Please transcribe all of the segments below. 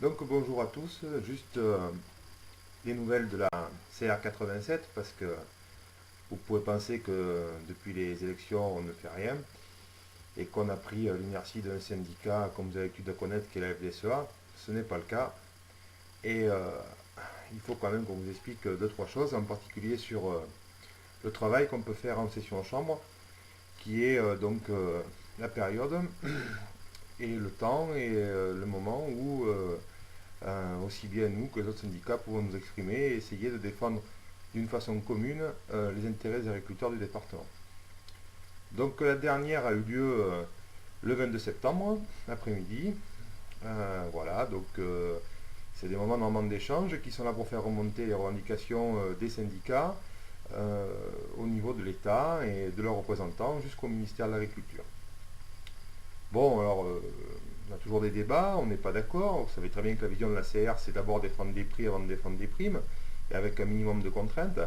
Donc bonjour à tous, juste les nouvelles de la CR87 parce que vous pouvez penser que depuis les élections on ne fait rien et qu'on a pris l'inertie d'un syndicat comme vous avez l'habitude de connaître qui est la FDSEA. Ce n'est pas le cas et il faut quand même qu'on vous explique deux trois choses, en particulier sur le travail qu'on peut faire en session en chambre qui est la période et le temps et le moment où aussi bien nous que les autres syndicats pouvons nous exprimer et essayer de défendre d'une façon commune les intérêts des agriculteurs du département. Donc la dernière a eu lieu le 22 septembre, après-midi. Voilà, donc c'est des moments normalement d'échange qui sont là pour faire remonter les revendications des syndicats au niveau de l'État et de leurs représentants jusqu'au ministère de l'Agriculture. Bon, alors, on a toujours des débats, on n'est pas d'accord. Vous savez très bien que la vision de la CR, c'est d'abord défendre des prix avant de défendre des primes, et avec un minimum de contraintes.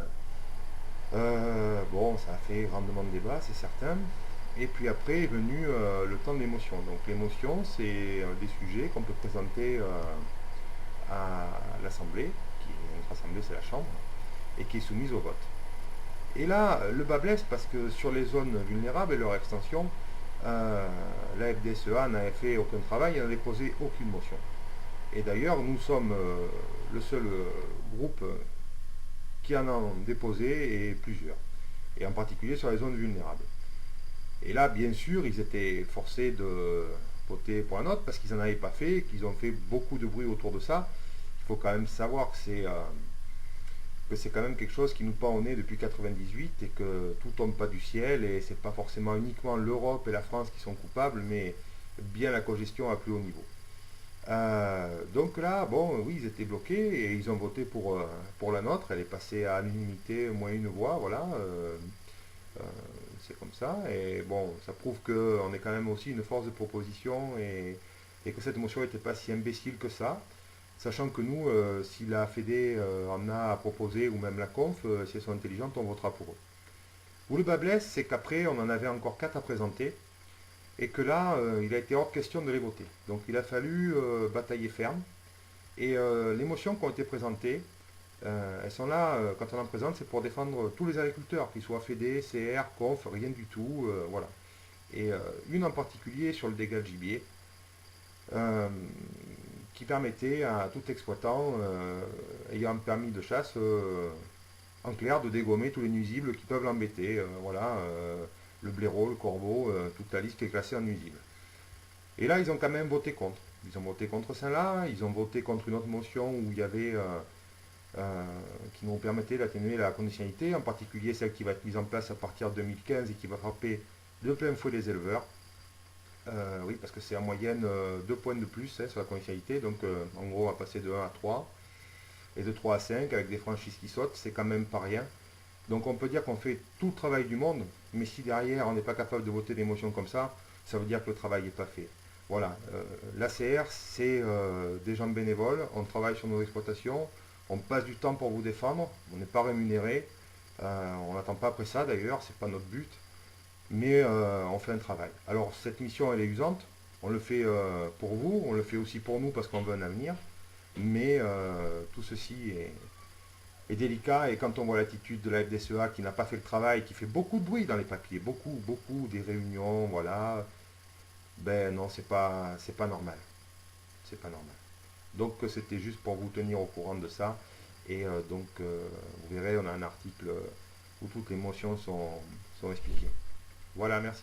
Bon, ça a fait grandement de débat, c'est certain. Et puis après est venu le temps de l'émotion. Donc l'émotion, c'est des sujets qu'on peut présenter à l'Assemblée, qui notre Assemblée, c'est la Chambre, et qui est soumise au vote. Et là, le bas blesse parce que sur les zones vulnérables et leur extension, la FDSEA n'avait fait aucun travail et n'a déposé aucune motion. Et d'ailleurs, nous sommes le seul groupe qui en a déposé et plusieurs, et en particulier sur les zones vulnérables. Et là, bien sûr, ils étaient forcés de voter pour la note parce qu'ils n'en avaient pas fait, qu'ils ont fait beaucoup de bruit autour de ça. Il faut quand même savoir que c'est quand même quelque chose qui nous pend au nez depuis 98 et que tout tombe pas du ciel et c'est pas forcément uniquement l'Europe et la France qui sont coupables, mais bien la cogestion à plus haut niveau. Donc là, bon, oui, ils étaient bloqués et ils ont voté pour la nôtre. Elle est passée à l'unanimité, moins une voix, voilà. Euh, c'est comme ça. Et bon, ça prouve qu'on est quand même aussi une force de proposition et que cette motion n'était pas si imbécile que ça. Sachant que nous, si la Fédé en a à proposer, ou même la Conf, si elles sont intelligentes, on votera pour eux. Où le bas blesse, c'est qu'après, on en avait encore 4 à présenter, et que là, il a été hors de question de les voter. Donc il a fallu batailler ferme. Et les motions qui ont été présentées, elles sont là, quand on en présente, c'est pour défendre tous les agriculteurs, qu'ils soient Fédé, CR, Conf, rien du tout, voilà. Et une en particulier sur le dégât de gibier, euh, qui permettait à tout exploitant ayant un permis de chasse en clair de dégommer tous les nuisibles qui peuvent l'embêter. Voilà, le blaireau, le corbeau, toute la liste qui est classée en nuisible. Et là, ils ont quand même voté contre. Ils ont voté contre celle-là, ils ont voté contre une autre motion où il y avait qui nous permettait d'atténuer la conditionnalité, en particulier celle qui va être mise en place à partir de 2015 et qui va frapper de plein fouet les éleveurs. Oui, parce que c'est en moyenne 2 points de plus sur la conditionnalité. Donc en gros, on va passer de 1 à 3 et de 3 à 5 avec des franchises qui sautent. C'est quand même pas rien. Donc on peut dire qu'on fait tout le travail du monde, mais si derrière on n'est pas capable de voter des motions comme ça veut dire que le travail n'est pas fait. Voilà, l'ACR c'est des gens bénévoles, on travaille sur nos exploitations, on passe du temps pour vous défendre, on n'est pas rémunéré, on n'attend pas après ça d'ailleurs, c'est pas notre but mais on fait un travail. Alors cette mission elle est usante, on le fait pour vous, on le fait aussi pour nous parce qu'on veut un avenir, mais tout ceci est délicat et quand on voit l'attitude de la FDSEA qui n'a pas fait le travail, qui fait beaucoup de bruit dans les papiers, beaucoup, beaucoup, des réunions, voilà, ben non, c'est pas normal. C'est pas normal. Donc c'était juste pour vous tenir au courant de ça. Et vous verrez, on a un article où toutes les motions sont expliquées. Voilà, merci.